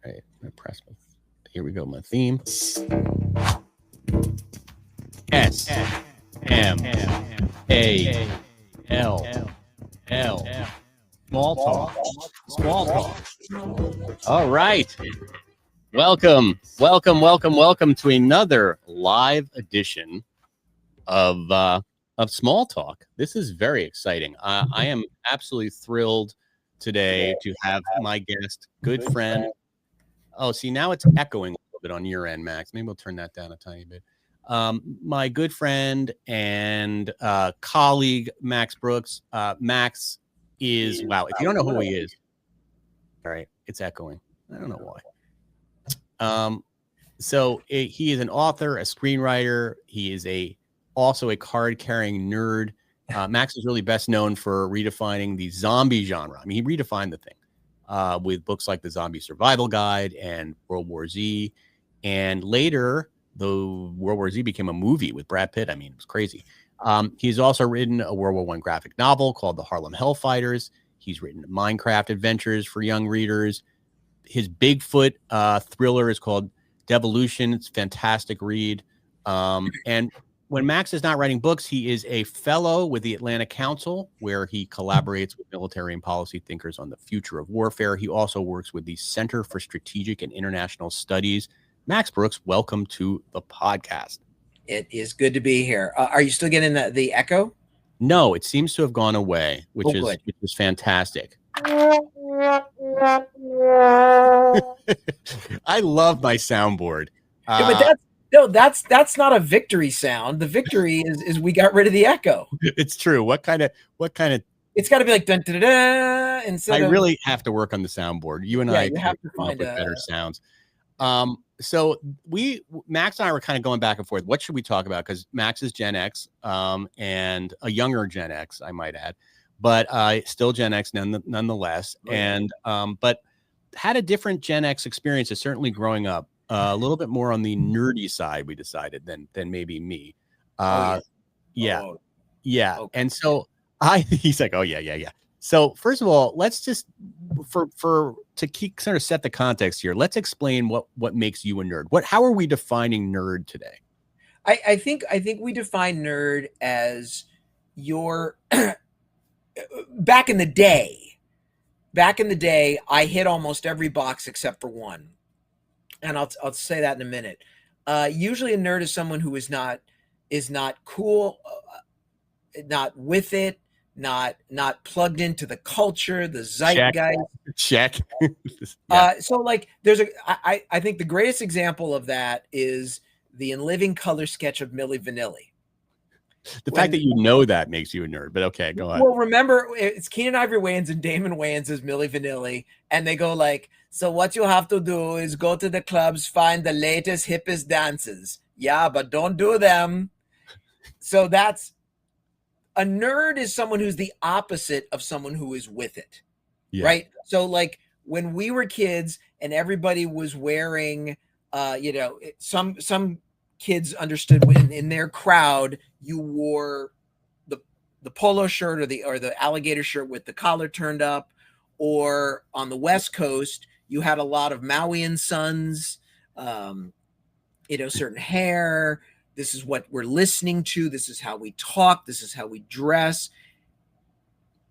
Right. I press my. Here we go. My theme. S M A L L. Small talk. Small talk. All right. Welcome to another live edition of Small Talk. This is very exciting. I am absolutely thrilled today to have my guest, good friend. Oh, see, now it's echoing a little bit on your end, Max. Maybe we'll turn that down a tiny bit. My good friend and colleague, Max Brooks. Max is, wow, if you don't know who he is, all right, it's echoing. I don't know why. He is an author, a screenwriter. He is also a card-carrying nerd. Max is really best known for redefining the zombie genre. I mean, he redefined the thing with books like The Zombie Survival Guide and World War Z. And later, the World War Z became a movie with Brad Pitt. I mean, it was crazy. He's also written a World War I graphic novel called The Harlem Hellfighters. He's written Minecraft adventures for young readers. His Bigfoot thriller is called Devolution. It's a fantastic read. And when Max is not writing books, he is a fellow with the Atlantic Council, where he collaborates with military and policy thinkers on the future of warfare. He also works with the Center for Strategic and International Studies. Max Brooks, welcome to the podcast. It is good to be here. Are you still getting the echo? No, it seems to have gone away, which is fantastic. I love my soundboard. But that's not a victory sound. The victory is we got rid of the echo. It's true. What kind of? It's got to be like dun dun dun. I really have to work on the soundboard. You and I have to find better sounds. So Max and I were kind of going back and forth. What should we talk about? Because Max is Gen X, and a younger Gen X, I might add, but still Gen X nonetheless. Right. And but had a different Gen X experience, certainly growing up. A little bit more on the nerdy side, we decided, than maybe me. Yeah. Okay. And so he's like, oh yeah. So first of all, let's just to keep sort of set the context here. Let's explain what makes you a nerd. How are we defining nerd today? I think we define nerd as your back in the day, I hit almost every box except for one. And I'll say that in a minute. Usually a nerd is someone who is not cool, not with it, not plugged into the culture, the zeitgeist. Check. Yeah. So like I think the greatest example of that is the In Living Color sketch of Milli Vanilli. The fact that you know that makes you a nerd, but okay, go on. Well, remember, it's Keenan Ivory Wayans and Damon Wayans as Milli Vanilli, and they go like, so what you have to do is go to the clubs, find the latest, hippest dances. Yeah, but don't do them. So that's a nerd is someone who's the opposite of someone who is with it, right? So like when we were kids and everybody was wearing, some kids understood when in their crowd you wore the polo shirt or the alligator shirt with the collar turned up, or on the West Coast you had a lot of Maui and Sons, certain hair. This is what we're listening to. This is how we talk. This is how we dress.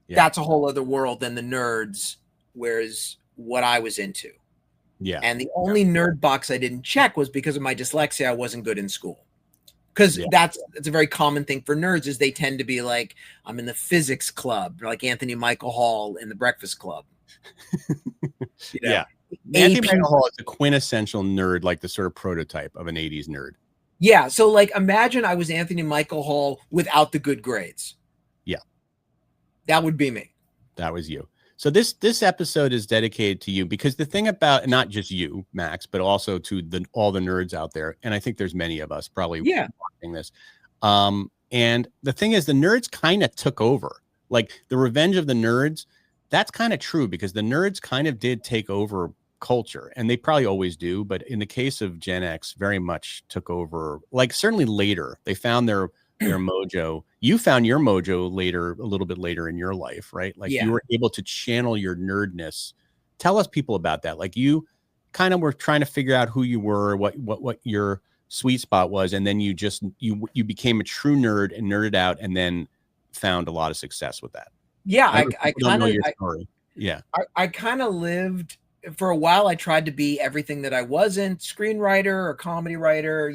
Yeah. That's a whole other world than the nerds, whereas what I was into. Yeah. And the only nerd box I didn't check was because of my dyslexia. I wasn't good in school. Because that's a very common thing for nerds is they tend to be like, I'm in the physics club, like Anthony Michael Hall in the Breakfast Club. Yeah. Anthony Michael Hall is a quintessential nerd, like the sort of prototype of an 80s nerd. Yeah. So like imagine I was Anthony Michael Hall without the good grades. Yeah. That would be me. That was you. So this episode is dedicated to you because the thing about not just you, Max, but also to all the nerds out there, and I think there's many of us probably watching this. And the thing is, the nerds kind of took over. Like the revenge of the nerds, that's kind of true because the nerds kind of did take over culture, and they probably always do. But in the case of Gen X, very much took over. Like certainly later, they found their mojo. You found your mojo later, a little bit later in your life, right? Like you were able to channel your nerdness. Tell us people about that. Like you kind of were trying to figure out who you were, what your sweet spot was, and then you became a true nerd and nerded out, and then found a lot of success with that. Yeah, I don't know your story. Yeah, I kind of lived for a while. I tried to be everything that I wasn't: screenwriter or comedy writer,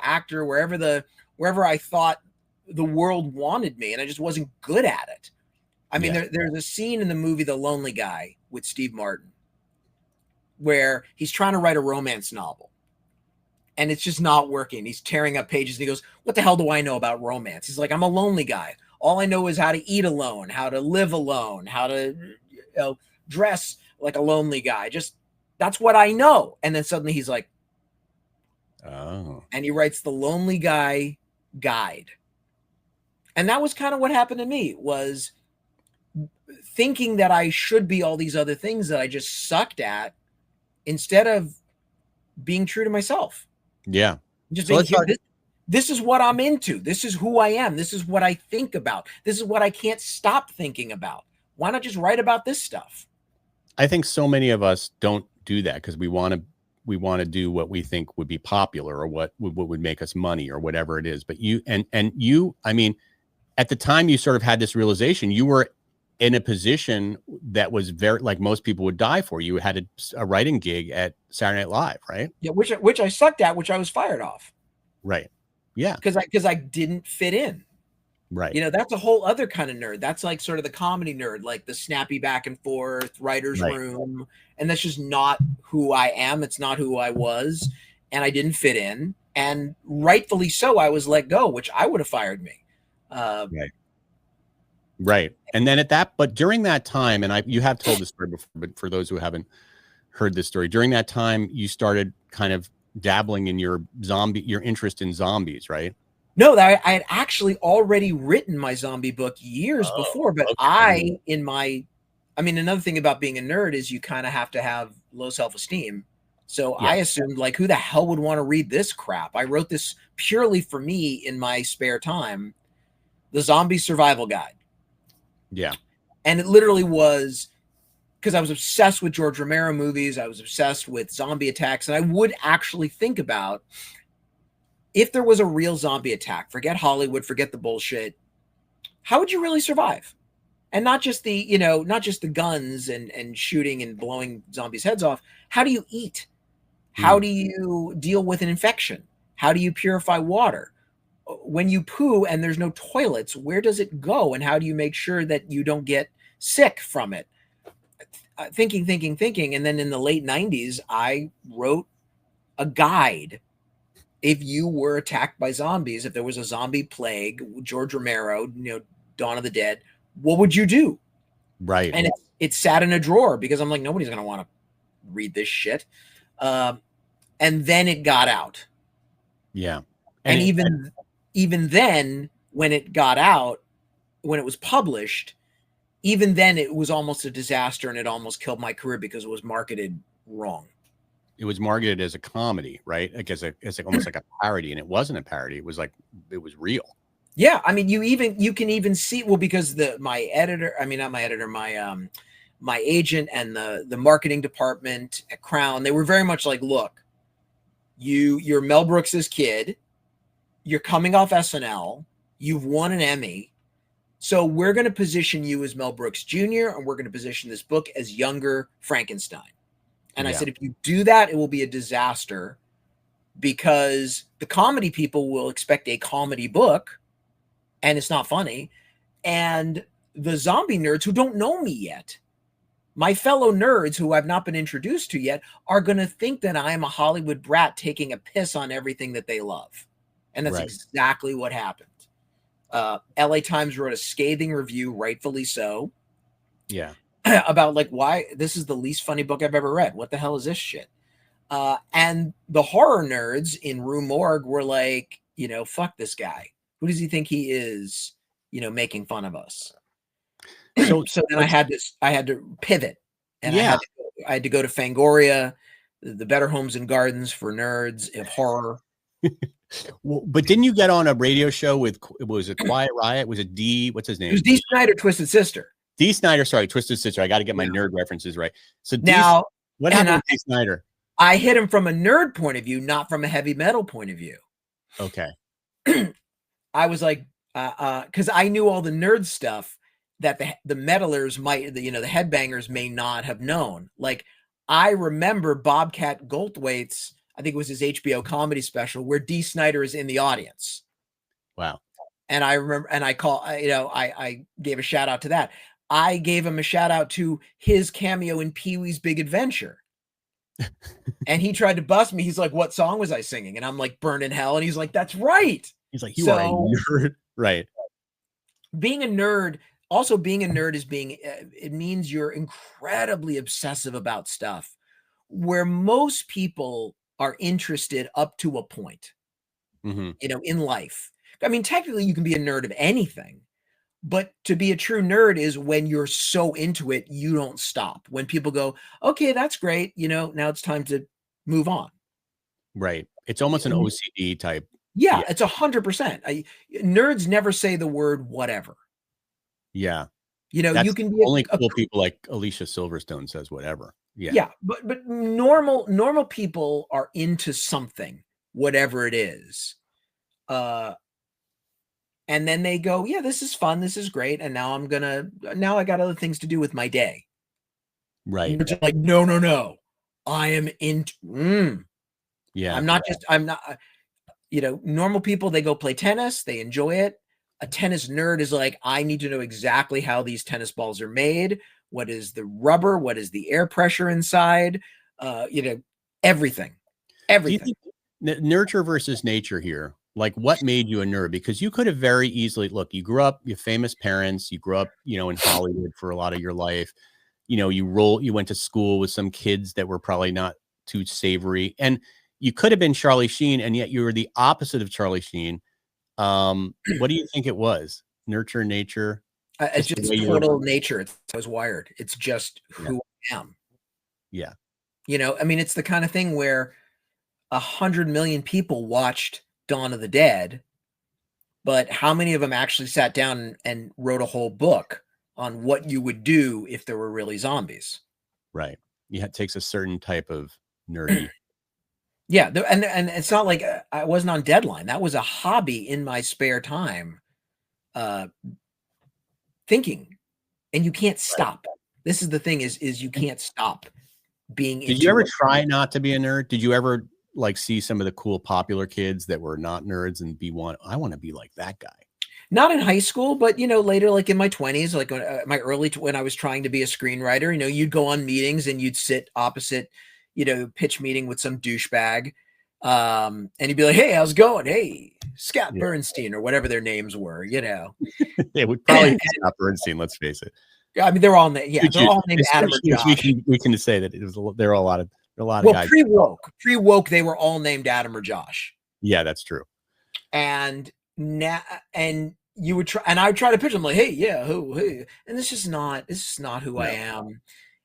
actor, wherever I thought the world wanted me, and I just wasn't good at it. I mean, there's a scene in the movie The Lonely Guy with Steve Martin where he's trying to write a romance novel, and it's just not working. He's tearing up pages, and he goes, "What the hell do I know about romance?" He's like, "I'm a lonely guy. All I know is how to eat alone, how to live alone, how to dress like a lonely guy. Just that's what I know." And then suddenly he's like, "Oh," and he writes The Lonely Guy Guide. And that was kind of what happened to me, was thinking that I should be all these other things that I just sucked at, instead of being true to myself. Yeah. Just so this is what I'm into. This is who I am. This is what I think about. This is what I can't stop thinking about. Why not just write about this stuff? I think so many of us don't do that because we want to do what we think would be popular, or what would make us money, or whatever it is. But you, I mean, at the time you sort of had this realization, you were in a position that was very, like most people would die for. You had a writing gig at Saturday Night Live, right? Yeah, which I sucked at, which I was fired off. Right. Yeah. Because I didn't fit in. Right. That's a whole other kind of nerd. That's like sort of the comedy nerd, like the snappy back and forth, writer's room. And that's just not who I am. It's not who I was. And I didn't fit in. And rightfully so, I was let go, which I would have fired me. Right. And then but during that time, and you have told this story before, but for those who haven't heard this story, during that time, you started kind of dabbling in your interest in zombies, right? No, I had actually already written my zombie book years before, but okay. Another thing about being a nerd is you kind of have to have low self-esteem. So I assumed, like, who the hell would want to read this crap? I wrote this purely for me in my spare time, the Zombie Survival Guide. Yeah. And it literally was because I was obsessed with George Romero movies. I was obsessed with zombie attacks. And I would actually think about, if there was a real zombie attack, forget Hollywood, forget the bullshit, how would you really survive? And not just the guns and shooting and blowing zombies' heads off. How do you eat? How do you deal with an infection? How do you purify water? When you poo and there's no toilets, where does it go? And how do you make sure that you don't get sick from it? Thinking. And then in the late 90s, I wrote a guide. If you were attacked by zombies, if there was a zombie plague, George Romero, Dawn of the Dead, what would you do? Right. And it sat in a drawer because I'm like, nobody's going to want to read this shit. And then it got out. Yeah. And even then, when it got out, when it was published, even then it was almost a disaster, and it almost killed my career because it was marketed wrong. It was marketed as a comedy, right? Like as almost like a parody, and it wasn't a parody. It was real. Yeah, I mean, you can even see, well, because my agent and the marketing department at Crown, they were very much like, look, you're Mel Brooks's kid, you're coming off SNL, you've won an Emmy, so we're going to position you as Mel Brooks Jr., and we're going to position this book as younger Frankenstein. And I said, if you do that, it will be a disaster, because the comedy people will expect a comedy book, and it's not funny. And the zombie nerds who don't know me yet, my fellow nerds who I've not been introduced to yet, are going to think that I am a Hollywood brat taking a piss on everything that they love. And that's exactly what happened. LA Times wrote a scathing review, rightfully so. Yeah. About like, why this is the least funny book I've ever read. What the hell is this shit? And the horror nerds in Rue Morgue were like, fuck this guy. Who does he think he is, making fun of us? So then I had to pivot, and I had to go to Fangoria, the Better Homes and Gardens for nerds of horror. Well, but didn't you get on a radio show was it Quiet Riot? Was it what's his name? It was Dee Snider, Twisted Sister. Dee Snider, sorry, Twisted Sister. I got to get my nerd references right. So now, what happened with Dee Snider? I hit him from a nerd point of view, not from a heavy metal point of view. Okay. I was like, because I knew all the nerd stuff that the metalers might, the headbangers may not have known. Like, I remember Bobcat Goldthwait's, I think it was his HBO comedy special, where Dee Snider is in the audience. Wow. And I remember, and I gave a shout out to that. I gave him a shout out to his cameo in Pee-wee's Big Adventure. And he tried to bust me. He's like, what song was I singing? And I'm like, Burn in Hell. And he's like, that's right. He's like, you are a nerd. Right. Being a nerd is it means you're incredibly obsessive about stuff, where most people are interested up to a point, in life. I mean, technically you can be a nerd of anything, but to be a true nerd is when you're so into it, you don't stop. When people go, okay, that's great. Now it's time to move on. Right. It's almost an OCD type. Yeah. It's 100%. Nerds never say the word whatever. Yeah. That's you can be only cool people like Alicia Silverstone says whatever. Yeah. Yeah. But normal people are into something, whatever it is. And then they go, yeah, this is fun. This is great. And now I got other things to do with my day. Right. It's like, no. I am into, yeah. I'm not, normal people, they go play tennis. They enjoy it. A tennis nerd is like, I need to know exactly how these tennis balls are made. What is the rubber? What is the air pressure inside? Everything. Nurture versus nature here. Like, what made you a nerd? Because you could have very easily, look, you grew up, you have famous parents, you grew up, in Hollywood for a lot of your life. You went to school with some kids that were probably not too savory. And you could have been Charlie Sheen, and yet you were the opposite of Charlie Sheen. What do you think it was? Nurture, nature? It's just total nature. It's how I was wired. It's just who I am. Yeah. It's the kind of thing where 100 million people watched Dawn of the Dead, but how many of them actually sat down and wrote a whole book on what you would do if there were really zombies? Right. Yeah, it takes a certain type of nerdy. Yeah, and it's not like I wasn't on deadline. That was a hobby in my spare time, thinking, and you can't stop. This is the thing: is you can't stop being. Did you ever try not to be a nerd? Did you ever see some of the cool popular kids that were not nerds and I want to be like that guy? Not in high school, but later, like in my 20s, like when I was trying to be a screenwriter, you'd go on meetings and you'd sit opposite, pitch meeting with some douchebag, and you'd be like, "Hey, how's it going? Hey, Scott Bernstein," or whatever their names were, It would probably be Scott Bernstein. Let's face it. I mean, they're all named Adam or Josh. We can say that there are a lot of guys. Pre-woke, they were all named Adam or Josh. Yeah, that's true. And now, and you would try, and I would try to pitch them like, "Hey, yeah, who, and this is not who I am."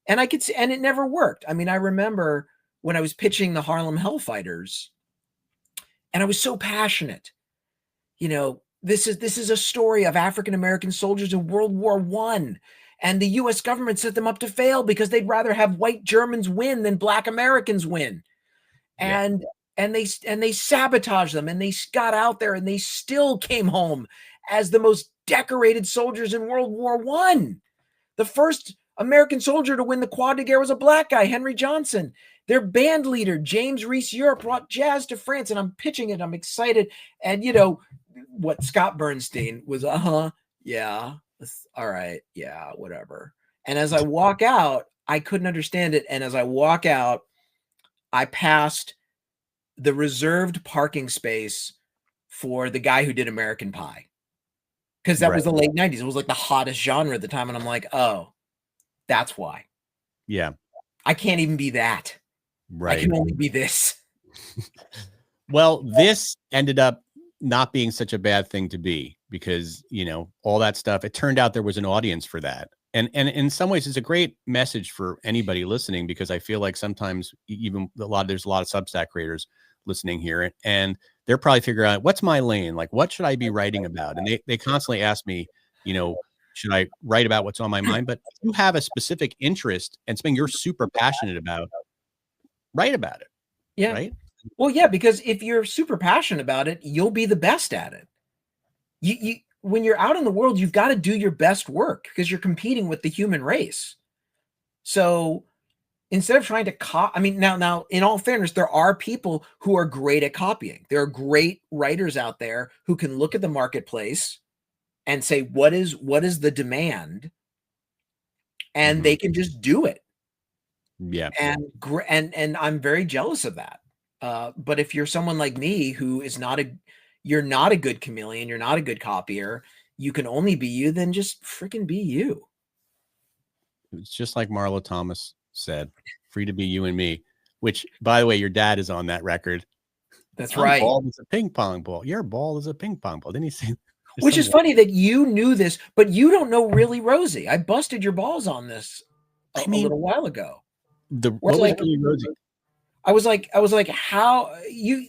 And I could see, and it never worked. I mean, I remember when I was pitching the Harlem Hellfighters, and I was so passionate. This is a story of African American soldiers in World War I. And the U.S. government set them up to fail because they'd rather have white Germans win than Black Americans win. And they sabotaged them, and they got out there, and they still came home as the most decorated soldiers in World War I. The first American soldier to win the Croix de Guerre was a Black guy, Henry Johnson. Their band leader, James Reese Europe, brought jazz to France, and I'm pitching it. I'm excited. And what Scott Bernstein was, yeah. All right. Yeah, whatever. And as I walk out, I couldn't understand it. And as I walk out, I passed the reserved parking space for the guy who did American Pie. Because that was the late 90s. It was like the hottest genre at the time. And I'm like, oh, that's why. Yeah. I can't even be that. Right. I can only be this. Well, this ended up not being such a bad thing to be, because all that stuff, it turned out there was an audience for that, and in some ways it's a great message for anybody listening, because I feel like sometimes even there's a lot of Substack creators listening here, and they're probably figuring out, what's my lane, like what should I be writing about, and they constantly ask me, should I write about what's on my mind? But if you have a specific interest and something you're super passionate about, write about it. Yeah. Right. Well, yeah, because if you're super passionate about it, you'll be the best at it. You when you're out in the world, you've got to do your best work because you're competing with the human race. So instead of trying to I mean, now, in all fairness, there are people who are great at copying. There are great writers out there who can look at the marketplace and say, what is the demand? And they can just do it. Yeah. And I'm very jealous of that. But if you're someone like me who is you're not a good chameleon, you're not a good copier, you can only be you, then just freaking be you. It's just like Marlo Thomas said, free to be you and me, which, by the way, your dad is on that record. That's right. Bald as a ping pong ball. You're bald as a ping pong ball. Didn't he say? Which is funny that you knew this, but you don't know Really Rosie. I busted your balls on this a little while ago. What was Really Rosie? I was like, how you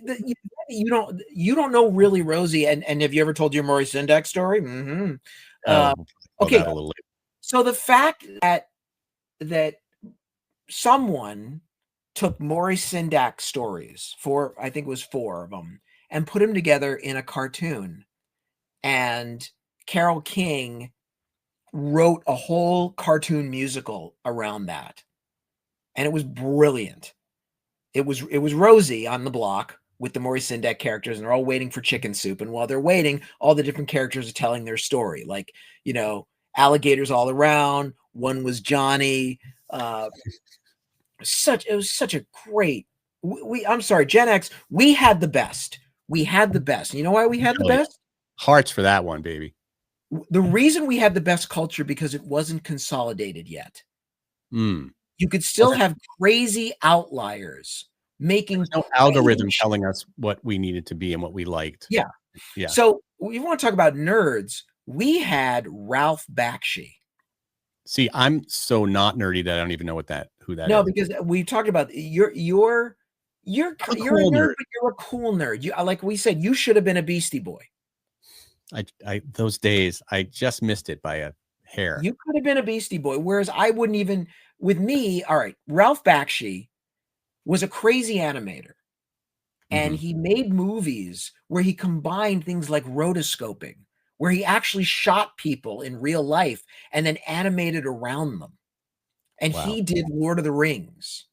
don't know Really Rosie, and have you ever told your Maurice Sendak story? Okay, so the fact that someone took Maurice Sendak stories, I think it was 4 of them, and put them together in a cartoon, and Carole King wrote a whole cartoon musical around that, and it was brilliant. It was Rosie on the block with the Maurice Sendak characters, and they're all waiting for chicken soup. And while they're waiting, all the different characters are telling their story. Like, alligators all around. One was Johnny. It was such a great. I'm sorry, Gen X. We had the best. We had the best. You know why we had the best? Hearts for that one, baby. The reason we had the best culture because it wasn't consolidated yet. You could still have crazy outliers making no algorithm telling us what we needed to be and what we liked. Yeah. So we want to talk about nerds. We had Ralph Bakshi. See, I'm so not nerdy that I don't even know who that is. No, because we talked about you're a nerd, but you're a cool nerd. Like we said, you should have been a Beastie Boy. Those days, I just missed it by a hair. You could have been a Beastie Boy, whereas I wouldn't even. With me, all right, Ralph Bakshi was a crazy animator, and he made movies where he combined things like rotoscoping, where he actually shot people in real life and then animated around them. And he did Lord of the Rings.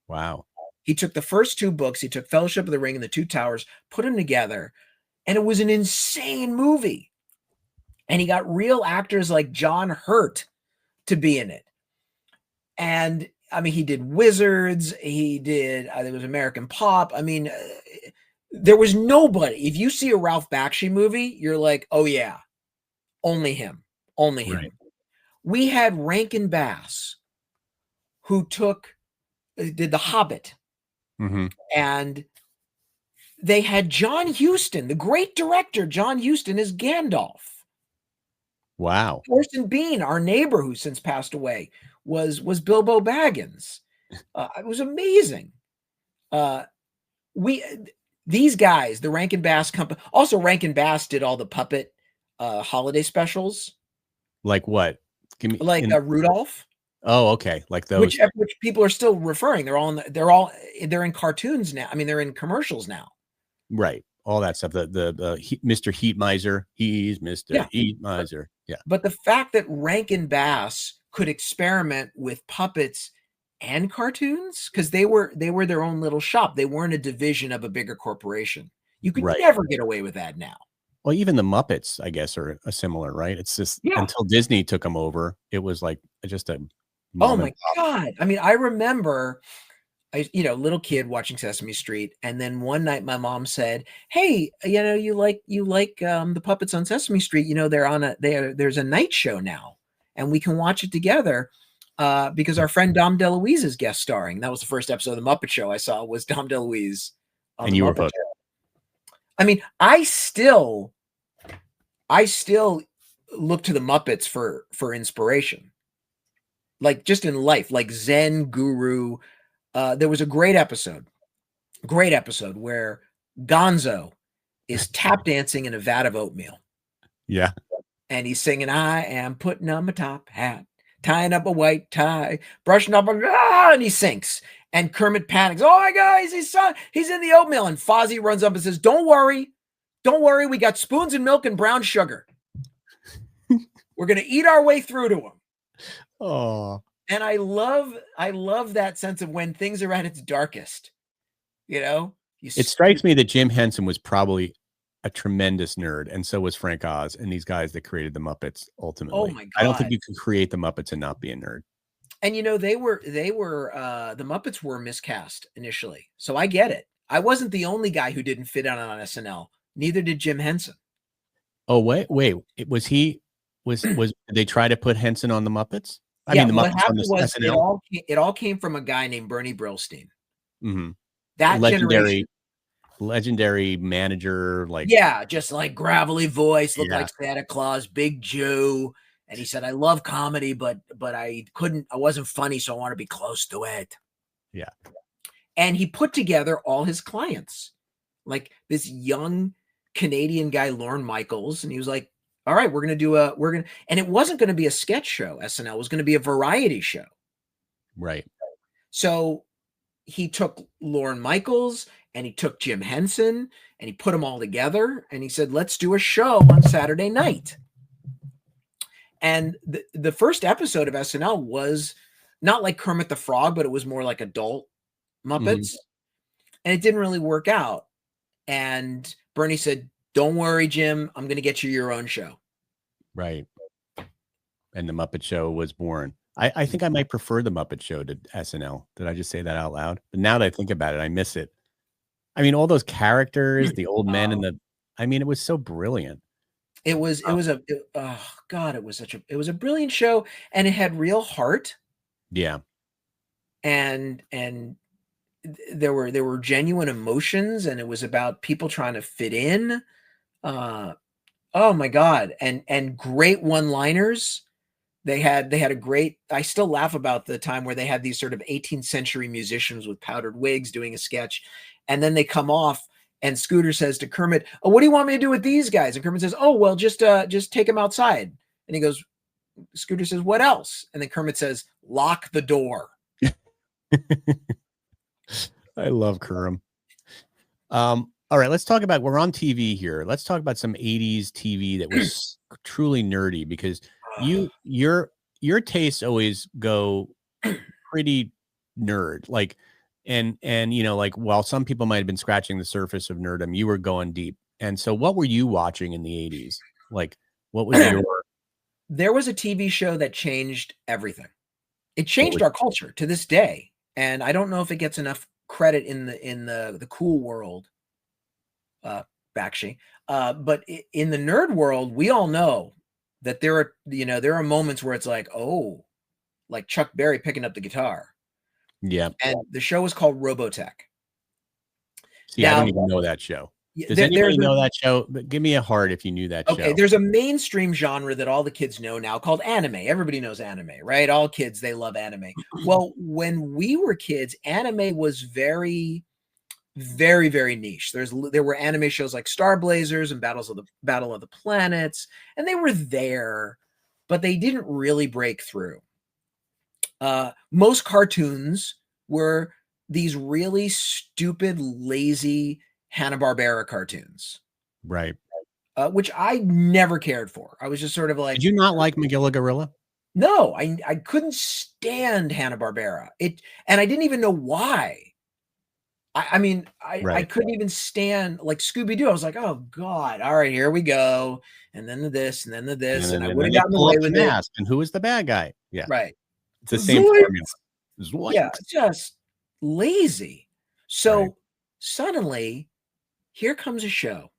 Wow. He took the first 2 books, he took Fellowship of the Ring and the Two Towers, put them together, and it was an insane movie. And he got real actors like John Hurt to be in it. And I mean, he did Wizards. He did, there was American Pop. I mean, there was nobody. If you see a Ralph Bakshi movie, you're like, oh yeah, only him, only him. Right. We had Rankin Bass, who did The Hobbit. And they had John Huston, the great director, John Huston, as Gandalf. Wow. Orson Bean, our neighbor who since passed away, was Bilbo Baggins. It was amazing. These guys, the Rankin Bass company, also Rankin Bass did all the puppet holiday specials. Like what? Give me Rudolph. Oh, okay. Like those, which people are still referring. They're in cartoons now. I mean, they're in commercials now. Right. All that stuff. The Mr. Heat Miser. He's Mr. Heat Miser. Yeah. But the fact that Rankin Bass could experiment with puppets and cartoons, because they were their own little shop. They weren't a division of a bigger corporation. You could never get away with that now. Well, even the Muppets, I guess, are similar, right? It's just until Disney took them over, it was like just a. Oh my God. I mean, I remember, little kid watching Sesame Street. And then one night my mom said, hey, you like the puppets on Sesame Street, there's a night show now and we can watch it together because our friend Dom DeLuise is guest starring. That was the first episode of the Muppet Show I saw was Dom DeLuise. And you were hooked. I mean, I still look to the Muppets for inspiration. Like just in life, like Zen Guru. There was a great episode where Gonzo is tap dancing in a vat of oatmeal. Yeah. And he's singing, I am putting on my top hat, tying up a white tie, brushing up, and he sinks. And Kermit panics. Oh my God, he's in the oatmeal. And Fozzie runs up and says, don't worry. We got spoons and milk and brown sugar. We're going to eat our way through to him. Oh. And I love that sense of when things are at its darkest. It strikes me that Jim Henson was probably a tremendous nerd, and so was Frank Oz and these guys that created the Muppets ultimately. Oh my God. I don't think you can create the Muppets and not be a nerd. And they were the Muppets were miscast initially. So I get it. I wasn't the only guy who didn't fit on SNL. Neither did Jim Henson. Oh, wait. Did they try to put Henson on the Muppets? I mean, the Muppets happened on the SNL? It all came from a guy named Bernie Brillstein. Mm-hmm. That legendary manager, just like gravelly voice, looked like Santa Claus, big Jew. And he said, I love comedy, but I wasn't funny, so I want to be close to it. Yeah. And he put together all his clients, like this young Canadian guy, Lorne Michaels. And he was like, all right, and it wasn't going to be a sketch show. SNL was going to be a variety show. Right. So he took Lorne Michaels and he took Jim Henson and he put them all together. And he said, let's do a show on Saturday night. And the first episode of SNL was not like Kermit the Frog, but it was more like adult Muppets. Mm-hmm. And it didn't really work out. And Bernie said, don't worry, Jim, I'm going to get you your own show. Right. And the Muppet Show was born. I think I might prefer the Muppet Show to SNL. Did I just say that out loud? But now that I think about it, I miss it. I mean, all those characters, the old men it was so brilliant. It was a brilliant show, and it had real heart. Yeah. And there were genuine emotions, and it was about people trying to fit in. Oh my God. And great one-liners. They had a great, I still laugh about the time where they had these sort of 18th century musicians with powdered wigs doing a sketch. And then they come off and Scooter says to Kermit, oh, what do you want me to do with these guys? And Kermit says, oh, well, just take them outside. And he goes, Scooter says, what else? And then Kermit says, lock the door. I love Kerm. All right, let's talk about, we're on TV here. Let's talk about some 80s TV that was truly nerdy, because your tastes always go pretty nerd. Like, and like, while some people might have been scratching the surface of nerdom, you were going deep. And so what were you watching in the 80s? Like, what was your... There was a TV show that changed everything. It changed our culture to this day. And I don't know if it gets enough credit in the cool world, Bakshi. But in the nerd world, we all know that there are moments where it's like, oh, like Chuck Berry picking up the guitar. Yeah. And the show was called Robotech. See, now, I don't even know that show. Does anybody know that show? But give me a heart if you knew that show. Okay, there's a mainstream genre that all the kids know now called anime. Everybody knows anime, right? All kids, they love anime. Well, when we were kids, anime was very, very, very niche. There were anime shows like Star Blazers and Battle of the Planets, and they were there, but they didn't really break through. Most cartoons were these really stupid, lazy Hanna-Barbera cartoons. Right. Which I never cared for. I was just sort of like... Did you not like Magilla Gorilla? No, I couldn't stand Hanna-Barbera. And I didn't even know why. I couldn't even stand, like, Scooby-Doo. I was like, oh God, all right, here we go. And then the this, and then the this, and I would have gotten away with it. And who is the bad guy? Yeah. Right. It's the same formula. Yeah, just lazy. So suddenly, here comes a show.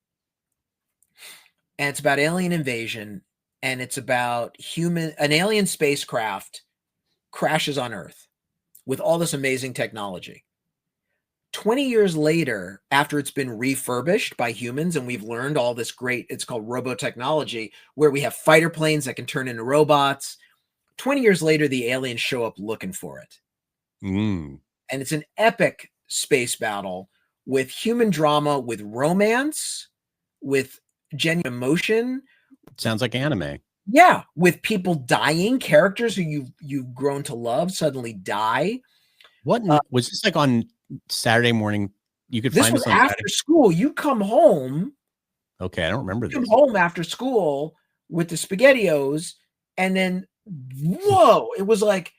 And it's about alien invasion. And it's about an alien spacecraft crashes on Earth with all this amazing technology. 20 years later, after it's been refurbished by humans and we've learned all this great, it's called robotechnology, where we have fighter planes that can turn into robots. 20 years later, the aliens show up looking for it. And it's an epic space battle with human drama, with romance, with genuine emotion. Sounds like anime. Yeah, with people dying, characters who you've grown to love suddenly die. What was this like on Saturday morning? You could This find was this on after Saturday. school. You come home. Okay, I don't remember You come this. home after school with the SpaghettiOs, and then whoa, it was like.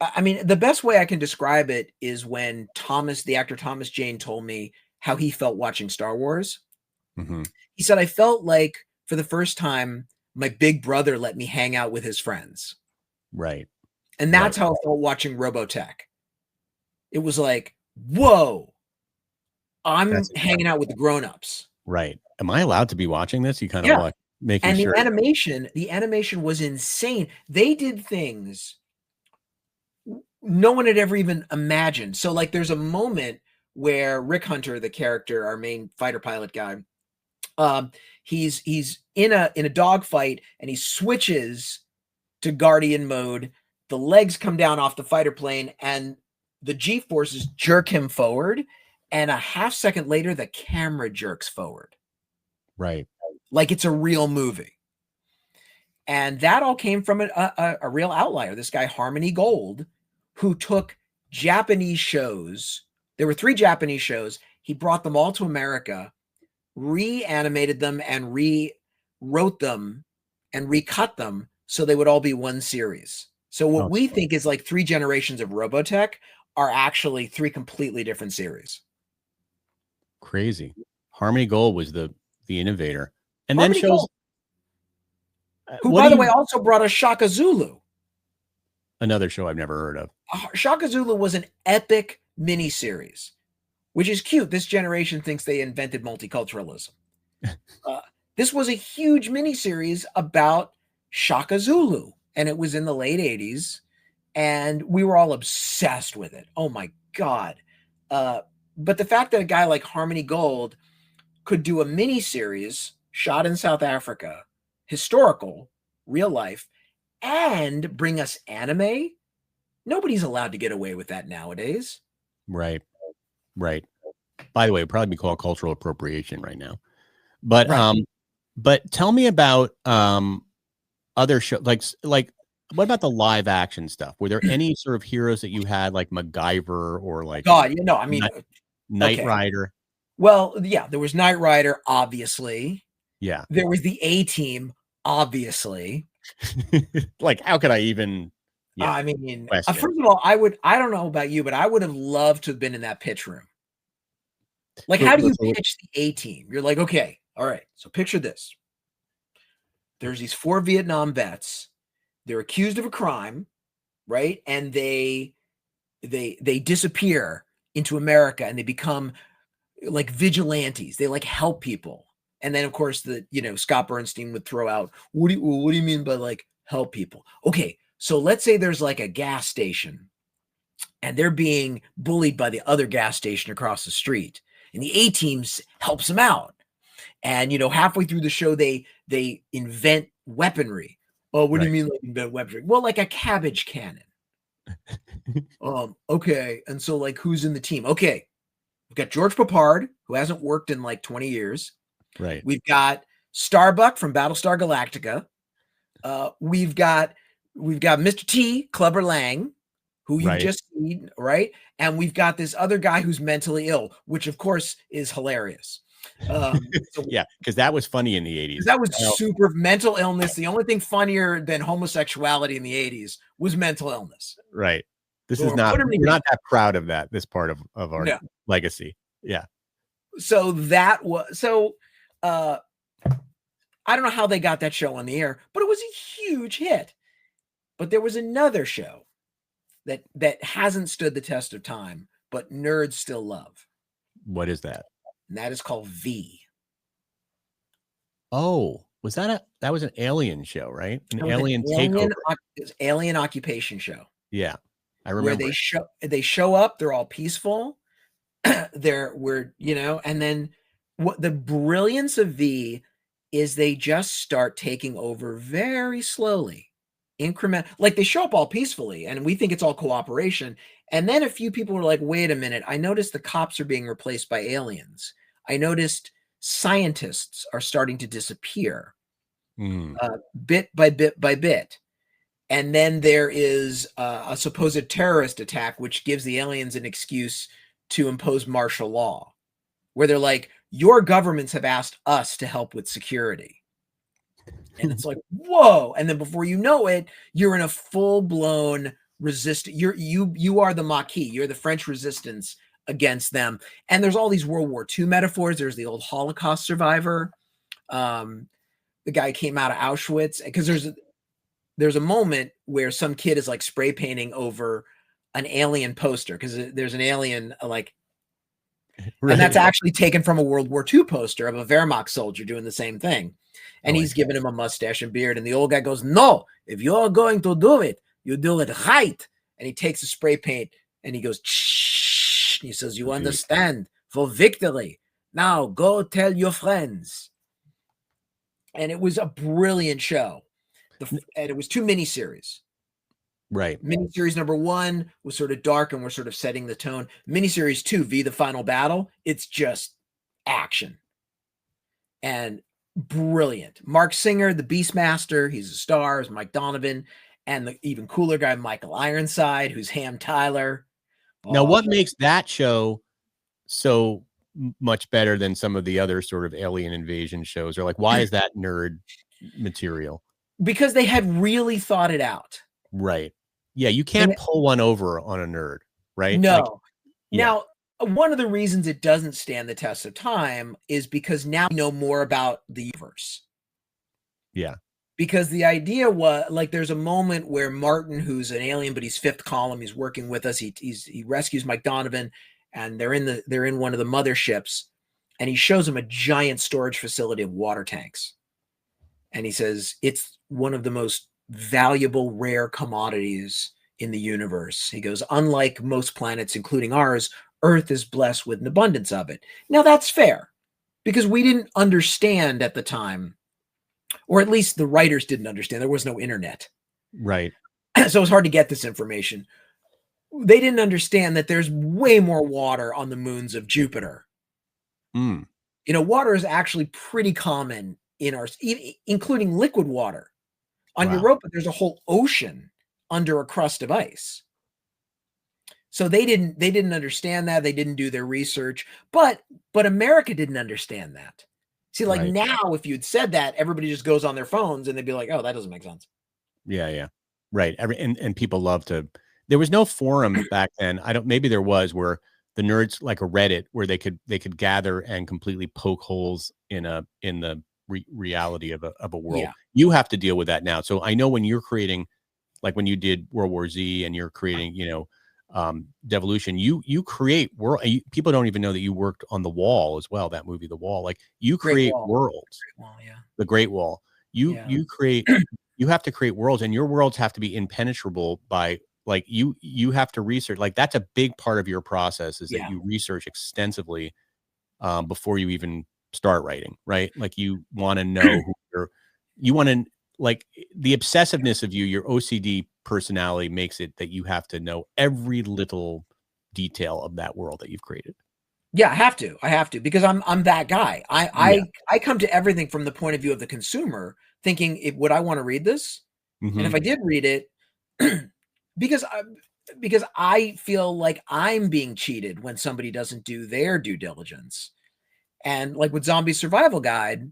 I mean, the best way I can describe it is when the actor Thomas Jane, told me how he felt watching Star Wars. Mm-hmm. He said, I felt like for the first time, my big brother let me hang out with his friends. Right. And that's how I felt watching Robotech. It was like, whoa, I'm hanging out with the grown-ups. Right. Am I allowed to be watching this? You kind of Yeah. watch, making And sure. the animation was insane. They did things no one had ever even imagined. So like there's a moment where Rick Hunter, the character, our main fighter pilot guy, he's in a dogfight and he switches to Guardian mode. The legs come down off the fighter plane and the G-forces jerk him forward. And a half second later, the camera jerks forward. Right. Like it's a real movie. And that all came from a real outlier. This guy, Harmony Gold, who took Japanese shows. There were 3 Japanese shows. He brought them all to America, reanimated them and rewrote them and recut them so they would all be one series. So what we think is like 3 generations of Robotech are actually 3 completely different series. Crazy. Harmony Gold was the innovator. And Harmony then shows Gold, who, by the way, also brought us Shaka Zulu. Another show I've never heard of. Shaka Zulu was an epic miniseries, which is cute. This generation thinks they invented multiculturalism. This was a huge miniseries about Shaka Zulu, and it was in the late 80s, and we were all obsessed with it. Oh my God. But the fact that a guy like Harmony Gold could do a miniseries shot in South Africa, historical, real life, and bring us anime, nobody's allowed to get away with that nowadays. Right. Right. By the way, it'd probably be called cultural appropriation right now. But but tell me about other shows, like what about the live action stuff? Were there any sort of heroes that you had like MacGyver or like God, you know, I mean Knight Rider? Well, yeah, there was Knight Rider, obviously. Yeah. There was the A-Team, obviously. Like, how could I even? Yeah, I mean, first of all, I don't know about you, but I would have loved to have been in that pitch room. Like, how do you pitch the A-Team? You're like, okay, all right, so picture this. There's these 4 Vietnam vets. They're accused of a crime, right? And they disappear into America and they become like vigilantes. They like help people. And then of course Scott Bernstein would throw out, what do you mean by like help people? Okay, so let's say there's like a gas station and they're being bullied by the other gas station across the street. And the A-Team helps them out. And halfway through the show, they invent weaponry. Oh, what do you mean like invent weaponry? Well, like a cabbage cannon. Okay. And so like who's in the team? Okay. We've got George Papard, who hasn't worked in like 20 years. Right. We've got Starbuck from Battlestar Galactica. We've got Mr. T, Clubber Lang, who you've just seen, right? And we've got this other guy who's mentally ill, which of course is hilarious. Yeah, because that was funny in the 80s. That was super mental illness. The only thing funnier than homosexuality in the 80s was mental illness. Right. This is not, we're not that proud of that, this part of our legacy. Yeah. So that was, I don't know how they got that show on the air, but it was a huge hit. But there was another show that hasn't stood the test of time, but nerds still love. What is that? And that is called V. Oh, was that was an alien show, right? An alien takeover. Alien occupation show. Yeah. I remember. Where they show up, they're all peaceful. And then what the brilliance of V is they just start taking over very slowly. Like they show up all peacefully and we think it's all cooperation. And then a few people were like, wait a minute, I noticed the cops are being replaced by aliens. I noticed scientists are starting to disappear bit by bit by bit. And then there is a supposed terrorist attack, which gives the aliens an excuse to impose martial law, where they're like, your governments have asked us to help with security. And it's like, whoa. And then before you know it, you're in a full-blown resistance. You are the Maquis. You're the French resistance against them. And there's all these World War II metaphors. There's the old Holocaust survivor. The guy came out of Auschwitz, because there's a moment where some kid is like spray painting over an alien poster, because there's an alien like, right. And that's actually taken from a World War II poster of a Wehrmacht soldier doing the same thing. And he's giving him a mustache and beard. And the old guy goes, no, if you're going to do it, you do it right. And he takes a spray paint and he goes, shh. He says, you understand, for victory. Now go tell your friends. And it was a brilliant show. And it was 2 miniseries. Right. Miniseries number 1 was sort of dark and we're sort of setting the tone. Miniseries 2, V, the Final Battle, it's just action. And brilliant. Mark Singer, the Beastmaster, he's a star, is Mike Donovan, and the even cooler guy, Michael Ironside, who's Ham Tyler. Now, what makes that show so much better than some of the other sort of alien invasion shows? Or like, why is that nerd material? Because they had really thought it out. Right. Yeah, you can't pull one over on a nerd, right? No. Like, yeah. Now, one of the reasons it doesn't stand the test of time is because now we know more about the universe. Yeah. Because the idea was, like, there's a moment where Martin, who's an alien, but he's 5th column, he's working with us. He rescues Mike Donovan, and they're in one of the motherships, and he shows him a giant storage facility of water tanks. And he says, it's one of the most valuable, rare commodities in the universe. He goes, unlike most planets, including ours, Earth is blessed with an abundance of it. Now, that's fair, because we didn't understand at the time, or at least the writers didn't understand. There was no internet. Right. So it was hard to get this information. They didn't understand that there's way more water on the moons of Jupiter. Mm. You know, water is actually pretty common in our, including liquid water. On Europa, there's a whole ocean under a crust of ice. So they didn't understand that. They didn't do their research, but America didn't understand that. See, like now, if you'd said that, everybody just goes on their phones and they'd be like, oh, that doesn't make sense. Yeah. Yeah. Right. And people love to, there was no forum back then. Maybe there was, where the nerds, like a Reddit, where they could gather and completely poke holes in the reality of a world. Yeah. You have to deal with that now. So I know when you're creating, like when you did World War Z and you're creating, Devolution, you create world. People don't even know that you worked on The Wall as well. That movie, The Wall, like you create worlds. The Great Wall. You create. You have to create worlds, and your worlds have to be impenetrable by, like, you have to research. Like, that's a big part of your process, is that you research extensively before you even start writing, right? Like, you want to know you want to, like, the obsessiveness of your OCD personality makes it that you have to know every little detail of that world that you've created. Yeah, I have to, because I'm that guy. I come to everything from the point of view of the consumer, thinking, would I want to read this? Mm-hmm. And if I did read it, because I feel like I'm being cheated when somebody doesn't do their due diligence. And like with Zombie Survival Guide,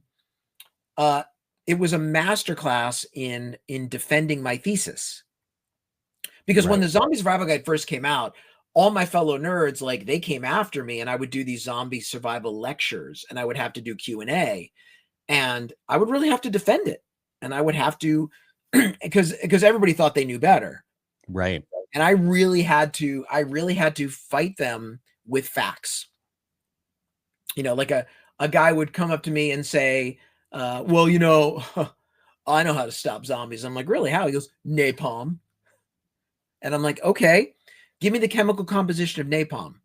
it was a masterclass in defending my thesis. Because when the Zombie Survival Guide first came out, all my fellow nerds, like, they came after me, and I would do these zombie survival lectures, and I would have to do Q&A, and I would really have to defend it. And I would have to, because everybody thought they knew better. Right. And I really had to fight them with facts. Like a guy would come up to me and say, well, I know how to stop zombies. I'm like, really? How? He goes, napalm. And I'm like, okay, give me the chemical composition of napalm.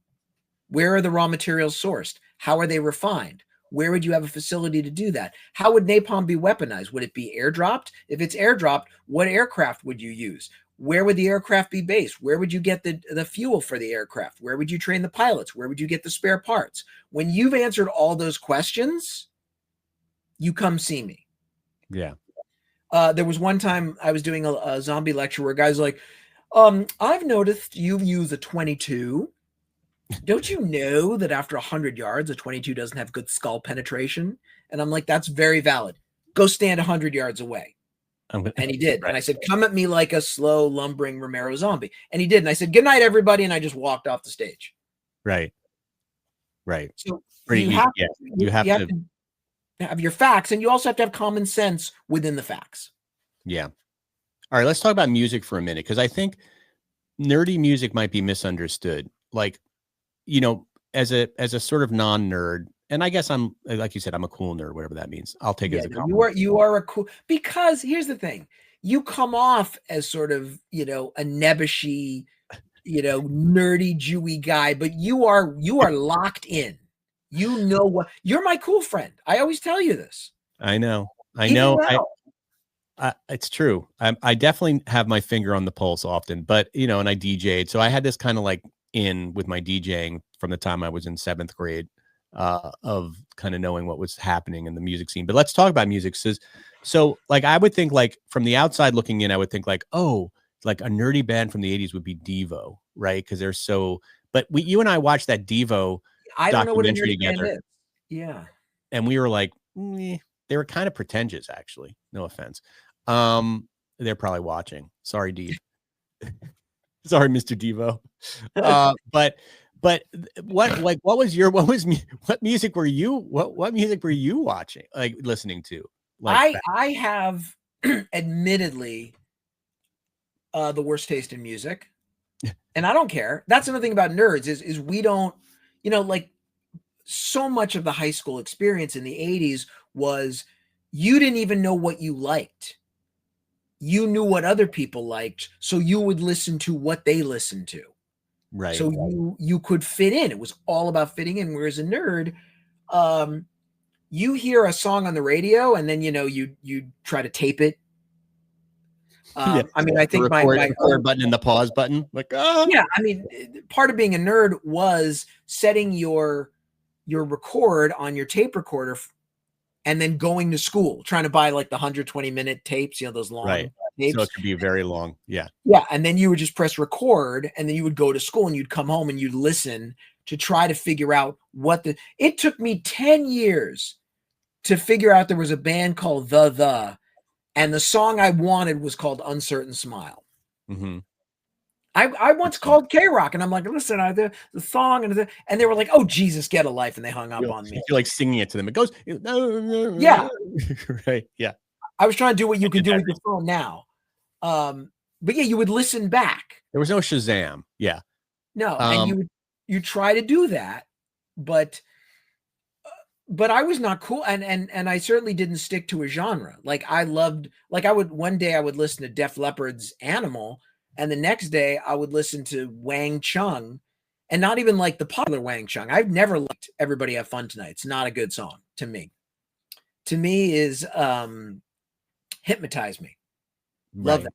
Where are the raw materials sourced? How are they refined? Where would you have a facility to do that? How would napalm be weaponized? Would it be airdropped? If it's airdropped, what aircraft would you use? Where would the aircraft be based? Where would you get the fuel for the aircraft? Where would you train the pilots? Where would you get the spare parts? When you've answered all those questions, you come see me. Yeah. There was one time I was doing a zombie lecture where guys were like, I've noticed you use a 22. Don't you know that after 100 yards, a 22 doesn't have good skull penetration? And I'm like, that's very valid. Go stand 100 yards away. And he did. Right. And I said, come at me like a slow, lumbering Romero zombie. And he did. And I said, good night, everybody. And I just walked off the stage. Right. Right. So you have to have your facts, and you also have to have common sense within the facts. Yeah. All right. Let's talk about music for a minute, because I think nerdy music might be misunderstood. Like, you know, as a sort of non-nerd, and I guess I'm, like you said, I'm a cool nerd, whatever that means. I'll take it as a compliment. You are a cool, because here's the thing. You come off as sort of, you know, a nebbishy, you know, nerdy Jewy guy, but you are locked in. You know what? You're my cool friend. I always tell you this. I know. It's true. I definitely have my finger on the pulse often, but you know, and I DJ'd, so I had this kind of like in with my DJing from the time I was in 7th grade, of kind of knowing what was happening in the music scene. But let's talk about music. So like, I would think, like, from the outside looking in, I would think like, oh, like a nerdy band from the 80s would be Devo, right? Because they're so. But you and I watched that Devo documentary together. Band is. Yeah, and we were like, they were kind of pretentious, actually. No offense. They're probably watching. Sorry, Dave. Sorry, Mr. Devo. But what music were you watching, like listening to? Like, I have admittedly the worst taste in music, and I don't care. That's another thing about nerds is we don't, you know, like, so much of the high school experience in the 80s was you didn't even know what you liked. You knew what other people liked, so you would listen to what they listened to. Right. So you could fit in. It was all about fitting in. Whereas a nerd, you hear a song on the radio, and then, you know, you try to tape it. I mean, I think my record button and the pause button, like, yeah. I mean, part of being a nerd was setting your record on your tape recorder, and then going to school, trying to buy like the 120-minute tapes, you know, those long tapes. So it could be very long. Yeah. Yeah. And then you would just press record, and then you would go to school, and you'd come home and you'd listen to try to figure out it took me 10 years to figure out there was a band called and the song I wanted was called Uncertain Smile. Mm-hmm. I once called K-Rock, and I'm like, listen, the song, and they were like, oh, Jesus, get a life. And they hung up on me. You're like singing it to them. It goes, yeah. Right. Yeah. I was trying to do what you can do with your phone now. But yeah, you would listen back. There was no Shazam. Yeah. No. And you try to do that, but I was not cool. And I certainly didn't stick to a genre. Like, one day I would listen to Def Leppard's Animal, and the next day I would listen to Wang Chung, and not even like the popular Wang Chung. I've never liked Everybody Have Fun Tonight. It's not a good song to me. To me is Hypnotize Me. Love that.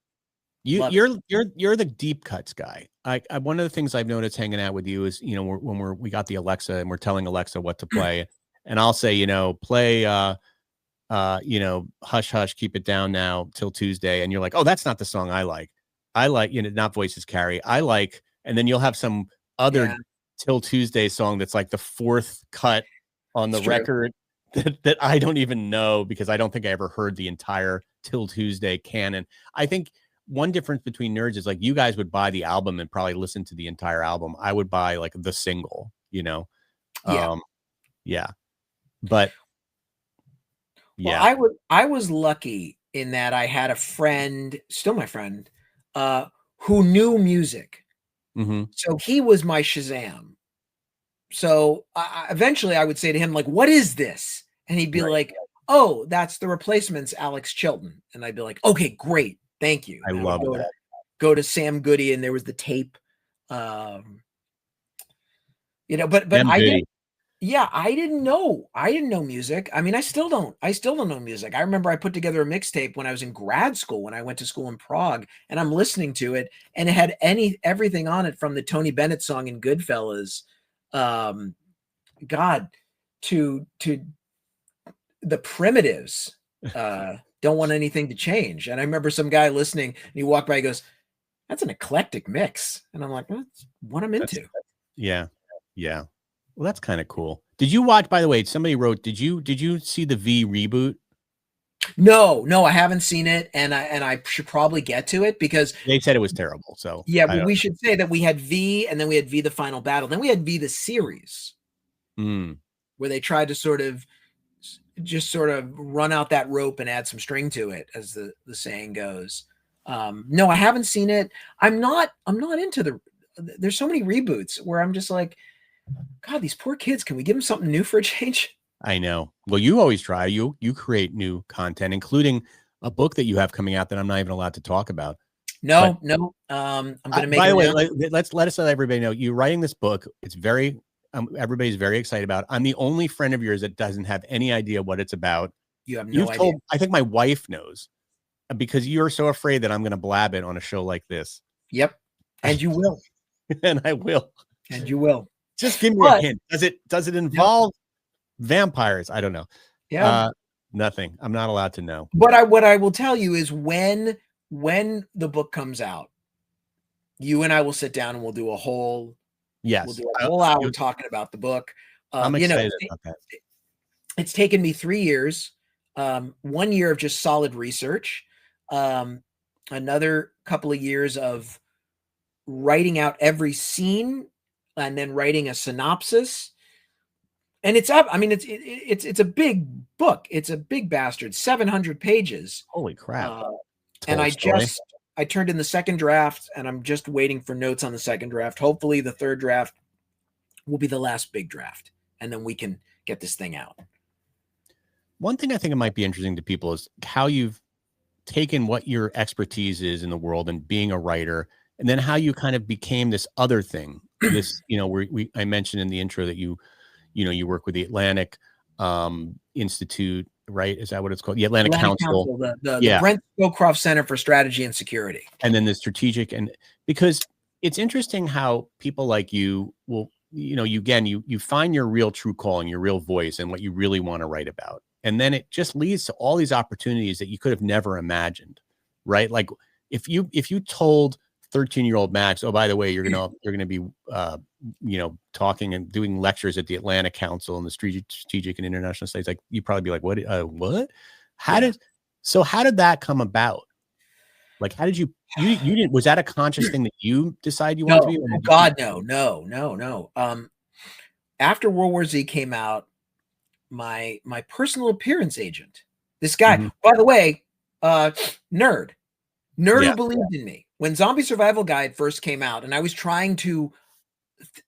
You're the deep cuts guy. I one of the things I've noticed hanging out with you is, you know, when we got the Alexa and we're telling Alexa what to play, and I'll say, you know, play you know, Hush Hush, Keep It Down Now Till Tuesday, and you're like, oh, that's not the song I like. I like, you know, Not Voices Carry. I like, and then you'll have some other Till Tuesday song that's like the 4th cut on the record that I don't even know, because I don't think I ever heard the entire Till Tuesday canon. I think one difference between nerds is, like, you guys would buy the album and probably listen to the entire album. I would buy like the single, you know? Yeah. But yeah, well, I was lucky in that I had a friend, still my friend, who knew music. Mm-hmm. So he was my Shazam. So eventually I would say to him, like, what is this? And he'd be like, oh, that's the Replacements, Alex Chilton. And I'd be like, okay, great. Thank you. I love that. Go to Sam Goody, and there was the tape. You know, but I didn't know music. I mean, I still don't know music. I remember I put together a mixtape when I was in grad school, when I went to school in Prague, and I'm listening to it, and it had everything on it, from the Tony Bennett song in Goodfellas, to the Primitives, don't want anything to change. And I remember some guy listening, and he walked by, he goes, "That's an eclectic mix," and I'm like, "That's what I'm into." Yeah, yeah. Well, that's kind of cool. Did you watch? By the way, somebody wrote. Did you see the V reboot? No, I haven't seen it, and I should probably get to it because They said it was terrible. So yeah, but we should say that we had V, and then we had V the Final Battle, then we had V the series, where they tried to sort of run out that rope and add some string to it, as the saying goes. No, I haven't seen it. I'm not into there's so many reboots where I'm just like, God, these poor kids, can we give them something new for a change? I know. Well, you always try. You create new content, including a book that you have coming out that I'm not even allowed to talk about. No. I'm going to make. By the way, let everybody know you're writing this book. It's very everybody's very excited about it. I'm the only friend of yours that doesn't have any idea what it's about. You have no idea. I think my wife knows, because you're so afraid that I'm going to blab it on a show like this. Yep, and you will, and I will, and you will. Just give me a hint. Does it involve vampires? I don't know. Yeah, nothing. I'm not allowed to know. But what I will tell you is when the book comes out, you and I will sit down and we'll do a whole hour talking about the book. I'm excited about that. It's taken me 3 years, 1 year of just solid research, another couple of years of writing out every scene and then writing a synopsis. And it's up. I mean, it's a big book. It's a big bastard, 700 pages. Holy crap. And I turned in the second draft, and I'm just waiting for notes on the second draft. Hopefully the third draft will be the last big draft, and then we can get this thing out. One thing I think it might be interesting to people is how you've taken what your expertise is in the world and being a writer, and then how you kind of became this other thing. This, I mentioned in the intro that you work with the Atlantic Institute, right? Is that what it's called? The Atlantic Council. The Brent Scowcroft Center for Strategy and Security. And then the strategic, and because it's interesting how people like you will, you find your real true calling, your real voice, and what you really want to write about. And then it just leads to all these opportunities that you could have never imagined, right? Like if you told 13-year-old Max, oh, by the way, you're gonna be talking and doing lectures at the Atlantic Council and the Strategic and International Studies, like you'd probably be like, what? How did that come about? Like, how did you didn't, was that a conscious thing that you decided you wanted to be? Oh God, no. After World War Z came out, my personal appearance agent, this guy, by the way, nerd who believed in me. When Zombie Survival Guide first came out, and I was trying to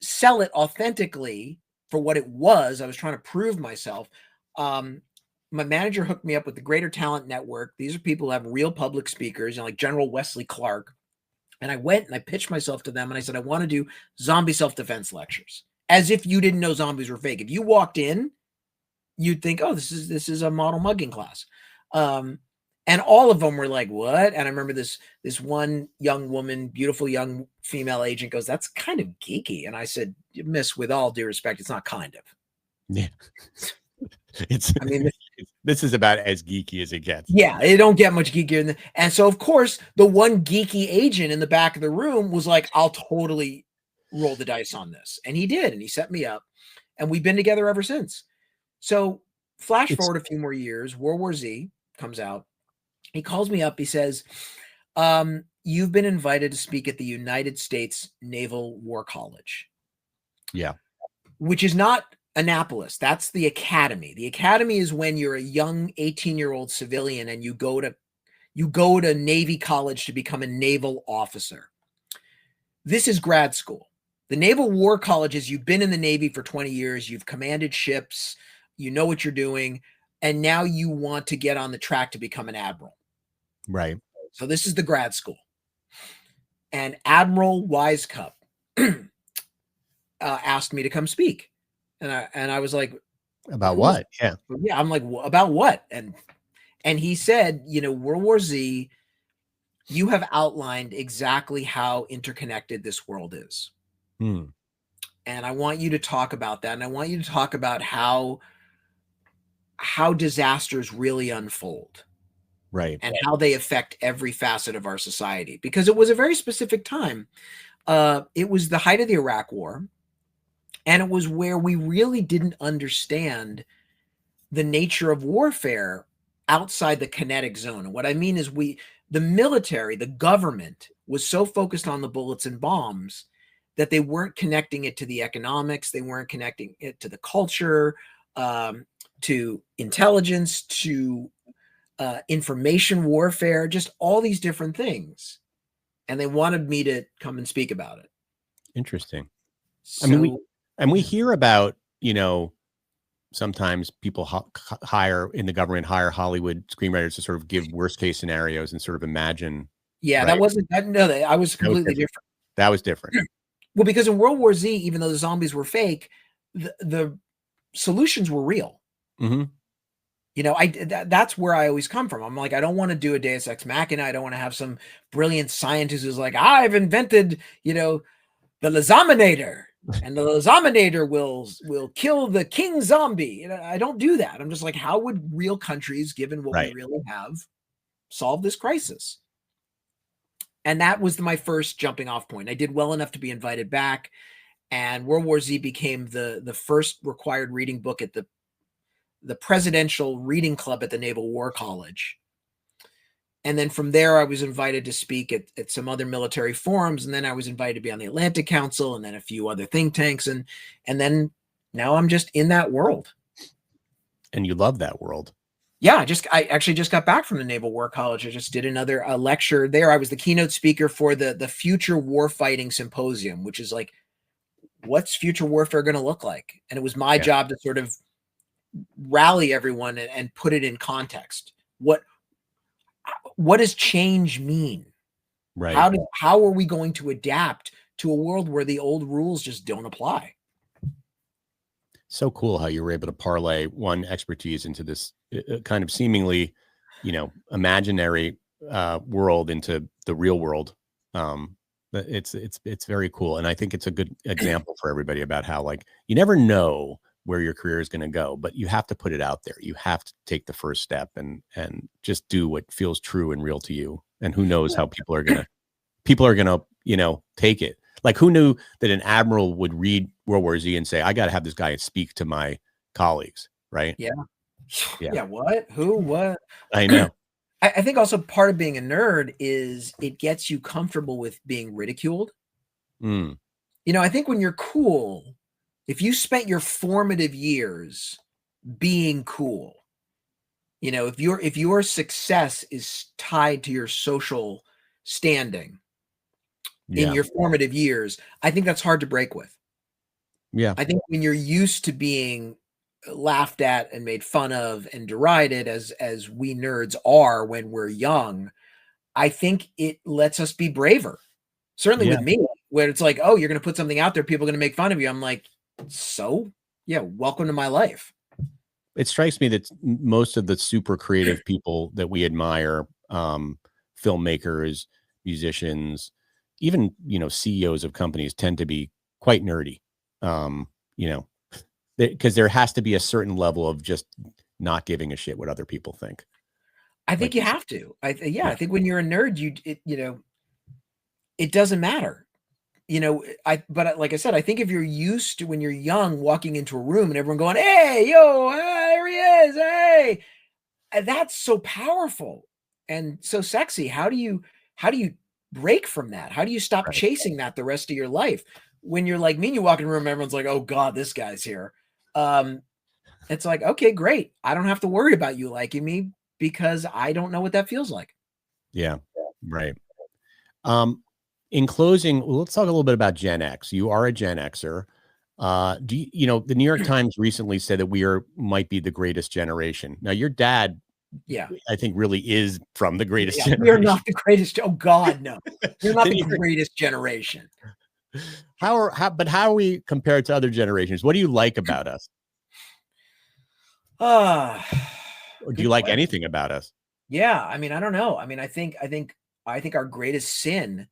sell it authentically for what it was, I was trying to prove myself. My manager hooked me up with the Greater Talent Network. These are people who have real public speakers, like General Wesley Clark. And I went and I pitched myself to them, and I said, I want to do zombie self-defense lectures, as if you didn't know zombies were fake. If you walked in, you'd think, oh, this is a model mugging class. And all of them were like, what? And I remember this one young woman, beautiful young female agent, goes, that's kind of geeky. And I said, miss, with all due respect, it's not kind of. Yeah. This is about as geeky as it gets. Yeah, it don't get much geekier than. And so, of course, the one geeky agent in the back of the room was like, I'll totally roll the dice on this. And he did. And he set me up. And we've been together ever since. So flash forward a few more years, World War Z comes out. He calls me up. He says, you've been invited to speak at the United States Naval War College. Yeah. Which is not Annapolis. That's the academy. The academy is when you're a young 18-year-old civilian and you go to Navy college to become a naval officer. This is grad school. The Naval War College is you've been in the Navy for 20 years. You've commanded ships. You know what you're doing. And now you want to get on the track to become an admiral. Right. So this is the grad school. And Admiral Wisecup asked me to come speak. And I was like, about what? Yeah. Yeah. I'm like, about what? And he said, World War Z, you have outlined exactly how interconnected this world is. And I want you to talk about that. And I want you to talk about how disasters really unfold. Right. and how they affect every facet of our society, because it was a very specific time. It was the height of the Iraq War, and it was where we really didn't understand the nature of warfare outside the kinetic zone. And what I mean is the military, the government was so focused on the bullets and bombs that they weren't connecting it to the economics. They weren't connecting it to the culture, to intelligence, to information warfare, just all these different things. And they wanted me to come and speak about it. Interesting. So, I mean, we hear about, sometimes people hire Hollywood screenwriters to sort of give worst case scenarios and sort of imagine. Yeah, right? I was completely different. That was different. Well, because in World War Z, even though the zombies were fake, the solutions were real. Mm-hmm. That's where I always come from. I'm like, I don't want to do a Deus Ex Machina. I don't want to have some brilliant scientist who's like, I've invented, the Lazominator, and the Lazominator will kill the king zombie. I don't do that. I'm just like, how would real countries, given what we really have, solve this crisis? And that was my first jumping off point. I did well enough to be invited back, and World War Z became the first required reading book at the presidential reading club at the Naval War College. And then from there, I was invited to speak at some other military forums. And then I was invited to be on the Atlantic Council and then a few other think tanks. And then now I'm just in that world. And you love that world. Yeah, I actually just got back from the Naval War College. I just did another lecture there. I was the keynote speaker for the Future Warfighting Symposium, which is like, what's future warfare going to look like? And it was my job to sort of rally everyone and put it in context. What does change mean? Right. How are we going to adapt to a world where the old rules just don't apply? So cool how you were able to parlay one expertise into this kind of seemingly, imaginary world into the real world. It's very cool. And I think it's a good example for everybody about how, like, you never know where your career is going to go, but you have to put it out there. You have to take the first step and just do what feels true and real to you. And who knows how people are going to, take it. Like, who knew that an admiral would read World War Z and say, I got to have this guy speak to my colleagues. Right. Yeah. What, who, what? I know. I think also part of being a nerd is it gets you comfortable with being ridiculed. I think when you're cool, if you spent your formative years being cool, if your success is tied to your social standing in your formative years, I think that's hard to break with. Yeah. I think when you're used to being laughed at and made fun of and derided as we nerds are when we're young, I think it lets us be braver. Certainly with me, where it's like, oh, you're going to put something out there, people are going to make fun of you. I'm like, so yeah, welcome to my life. It strikes me that most of the super creative people that we admire, filmmakers, musicians, even, CEOs of companies, tend to be quite nerdy, because there has to be a certain level of just not giving a shit what other people think. I think you have to. I think when you're a nerd, it doesn't matter. But like I said, I think if you're used to, when you're young, walking into a room and everyone going, hey, yo, there he is, hey, that's so powerful and so sexy. How do you break from that? How do you stop chasing that the rest of your life? When you're like me and you walk in a room, everyone's like, oh God, this guy's here. It's like, okay, great. I don't have to worry about you liking me because I don't know what that feels like. Yeah. Right. In closing, let's talk a little bit about Gen X. You are a Gen Xer. The New York Times recently said that might be the greatest generation. Now, your dad, I think, really is from the greatest generation. You're not the greatest. Oh God, no. You're not the greatest generation. How are we compared to other generations? What do you like about us? Or do you like anything about us? Yeah, I mean, I don't know. I mean, I think our greatest sin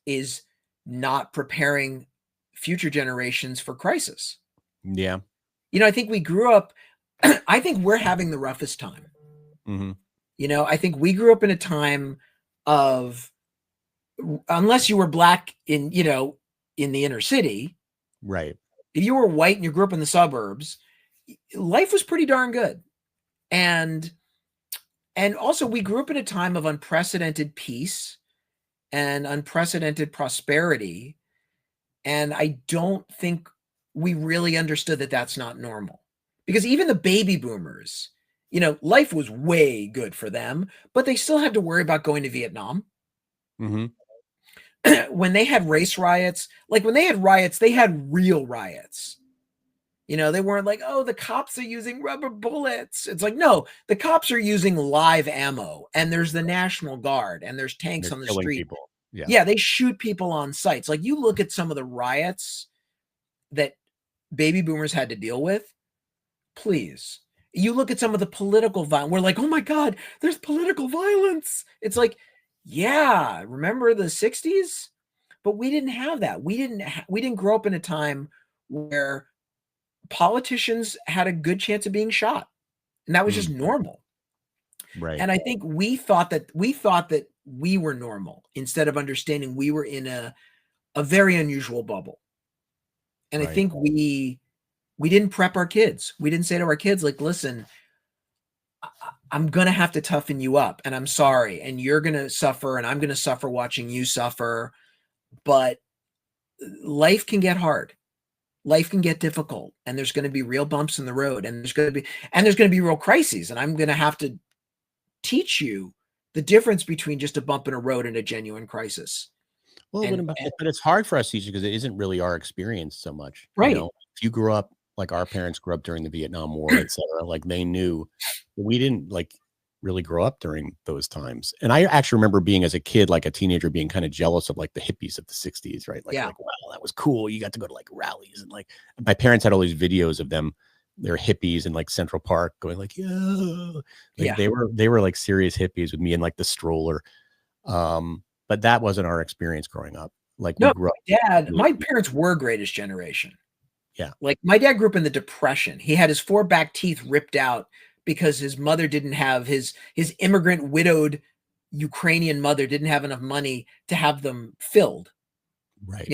is not preparing future generations for crisis. Yeah. I think we grew up, I think we're having the roughest time. Mm-hmm. I think we grew up in a time of, unless you were black in the inner city, Right. if you were white and you grew up in the suburbs, life was pretty darn good. And also we grew up in a time of unprecedented peace and unprecedented prosperity. And I don't think we really understood that that's not normal, because even the baby boomers, life was way good for them, but they still had to worry about going to Vietnam. Mm-hmm. When they had race riots, like when they had riots, they had real riots. They weren't like, oh, the cops are using rubber bullets. It's like, no, the cops are using live ammo, and there's the National Guard, and there's tanks They're on the killing street. people. Yeah. Yeah, they shoot people on sites. Like, you look at some of the riots that baby boomers had to deal with, please. You look at some of the political violence. We're like, oh my God, there's political violence. It's like, yeah, remember the 60s? But we didn't have that. We didn't grow up in a time where politicians had a good chance of being shot, and that was just normal. Right. And I think we thought that we were normal, instead of understanding we were in a very unusual bubble. And Right. I think we didn't prep our kids. We didn't say to our kids, like, listen, I'm going to have to toughen you up, and I'm sorry, and you're going to suffer, and I'm going to suffer watching you suffer. But life can get hard. Life can get difficult, and there's going to be real bumps in the road, and there's going to be real crises. And I'm going to have to teach you the difference between just a bump in a road and a genuine crisis. Well, but it's hard for us, teachers, because it isn't really our experience so much. Right. If you grew up like our parents grew up during the Vietnam War, etc., like they knew. We didn't really grow up during those times. And I actually remember being, as a kid, like a teenager, being kind of jealous of like the hippies of the 60s, right? Like, wow, that was cool. You got to go to like rallies, and like my parents had all these videos of them, they're hippies in like Central Park going like, yeah, they were like serious hippies with me in like the stroller. But that wasn't our experience growing up. Like, no, my parents were greatest generation. Yeah. Like, my dad grew up in the Depression. He had his 4 back teeth ripped out because his mother didn't have his immigrant widowed Ukrainian mother didn't have enough money to have them filled. Right.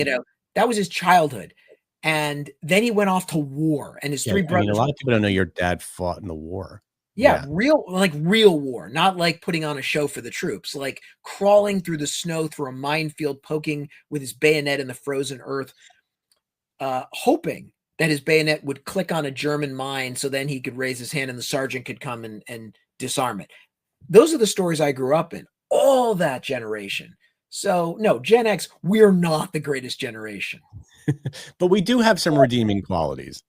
That was his childhood. And then he went off to war, and his 3 brothers. I mean, a lot of people don't know your dad fought in the war. Yeah, real war, not like putting on a show for the troops, like crawling through the snow through a minefield, poking with his bayonet in the frozen earth, hoping that his bayonet would click on a German mine, so then he could raise his hand and the sergeant could come and disarm it. Those are the stories I grew up in, all that generation. So no, Gen X, we're not the greatest generation. But we do have some redeeming qualities.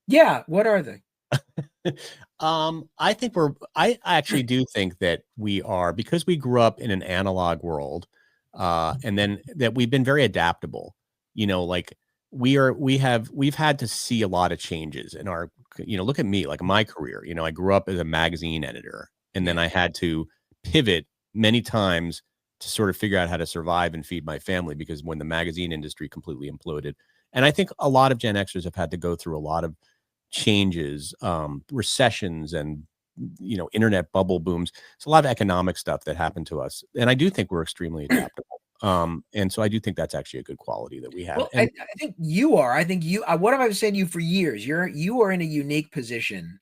Yeah, what are they? I actually do think that we are, because we grew up in an analog world, and then that we've been very adaptable. Like we've had to see a lot of changes in our, look at me, like my career. I grew up as a magazine editor, and then I had to pivot many times to sort of figure out how to survive and feed my family, because when the magazine industry completely imploded. And I think a lot of Gen Xers have had to go through a lot of changes, recessions, and internet bubble booms. It's a lot of economic stuff that happened to us, and I do think we're extremely adaptable. And so I do think that's actually a good quality that we have. Well, I think you are. I think you. What have I said to you for years? You are in a unique position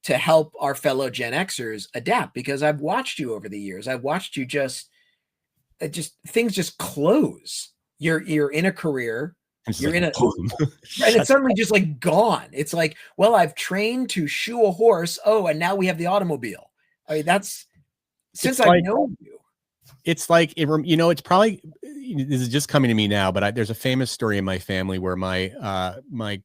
to help our fellow Gen Xers adapt, because I've watched you over the years. I've watched you just things just close. You're in a career. You're in a and it's suddenly just like gone. It's like, well, I've trained to shoe a horse. Oh, and now we have the automobile. I mean, that's since I've known you. It's like, it's probably, this is just coming to me now, but there's a famous story in my family where one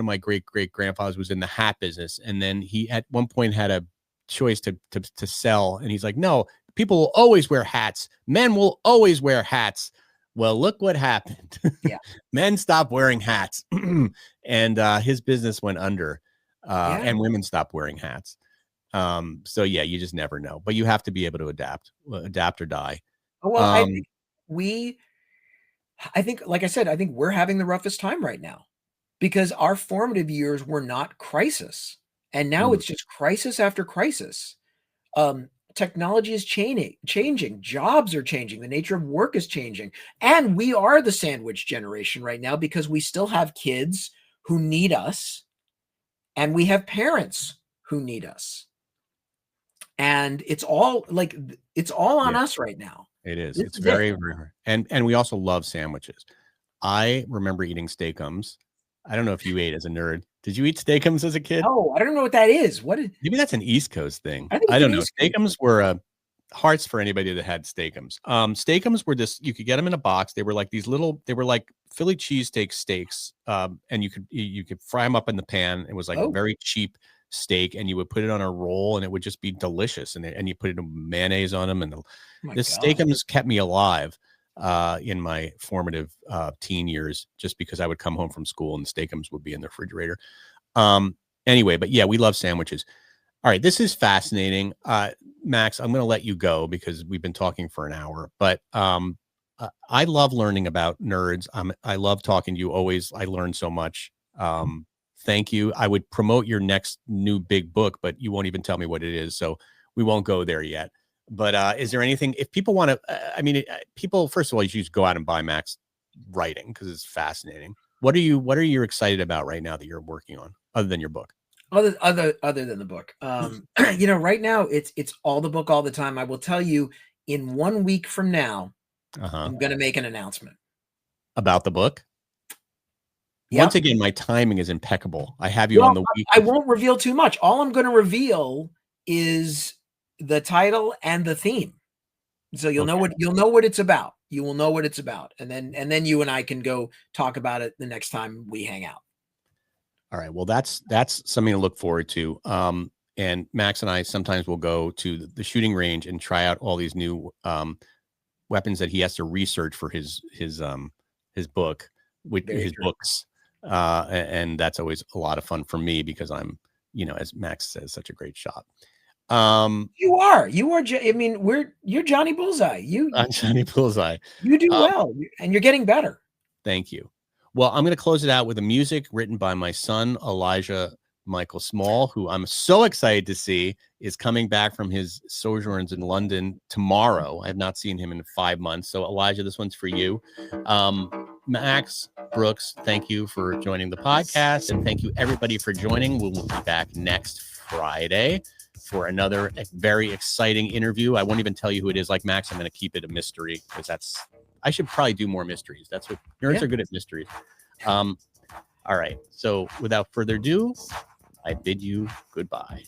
of my great grandfathers was in the hat business, and then he at one point had a choice to sell, and he's like, no, people will always wear hats. Men will always wear hats. Well, look what happened. Yeah. Men stopped wearing hats, and his business went under, and women stopped wearing hats. So yeah, you just never know, but you have to be able to adapt or die. Well, I think, like I said, I think we're having the roughest time right now, because our formative years were not crisis. And now it's just crisis after crisis. Technology is changing. Jobs are changing. The nature of work is changing. And we are the sandwich generation right now because we still have kids who need us and we have parents who need us. And it's all on us right now. It is. It's very, very, and we also love sandwiches. I remember eating Steakums. I don't know if you ate as a nerd. Did you eat Steakums as a kid? Oh, I don't know what that is. Maybe that's an East Coast thing. I don't know. Steakums were hearts for anybody that had Steakums. Steakums were you could get them in a box. They were like they were like Philly cheesesteak steaks. And you could fry them up in the pan. It was like a very cheap steak, and you would put it on a roll, and it would just be delicious. And you put it in mayonnaise on them, and the Steakums kept me alive in my formative teen years, just because I would come home from school and Steakums would be in the refrigerator. Anyway, but yeah, we love sandwiches. All right, this is fascinating. Max, I'm going to let you go because we've been talking for an hour, but I love learning about nerds. I love talking to you always. I learn so much. Thank you. I would promote your next new big book, but you won't even tell me what it is, so we won't go there yet. But is there anything, if people want to, people, first of all, you should go out and buy Max writing because it's fascinating. What are you excited about right now that you're working on, other than your book? Other than the book, right now it's all the book all the time. I will tell you, in 1 week from now, I'm going to make an announcement about the book. Yep. Once again, my timing is impeccable. I have you on the week. I won't reveal too much. All I'm going to reveal is the title and the theme. So you'll know what it's about. You will know what it's about. And then you and I can go talk about it the next time we hang out. All right. Well, that's something to look forward to. And Max and I sometimes will go to the shooting range and try out all these new weapons that he has to research for his book, with his books. And that's always a lot of fun for me because I'm, as Max says, such a great shot. You are. I mean, you're Johnny Bullseye. I'm Johnny Bullseye. You do well, and you're getting better. Thank you. Well, I'm going to close it out with a music written by my son, Elijah Michael Small, who I'm so excited to see is coming back from his sojourns in London tomorrow. I have not seen him in 5 months. So Elijah, this one's for you. Max, Brooks, thank you for joining the podcast. And thank you everybody for joining. We will be back next Friday for another very exciting interview. I won't even tell you who it is. Like Max, I'm going to keep it a mystery because I should probably do more mysteries. That's what nerds are good at, mysteries. All right. So without further ado, I bid you goodbye.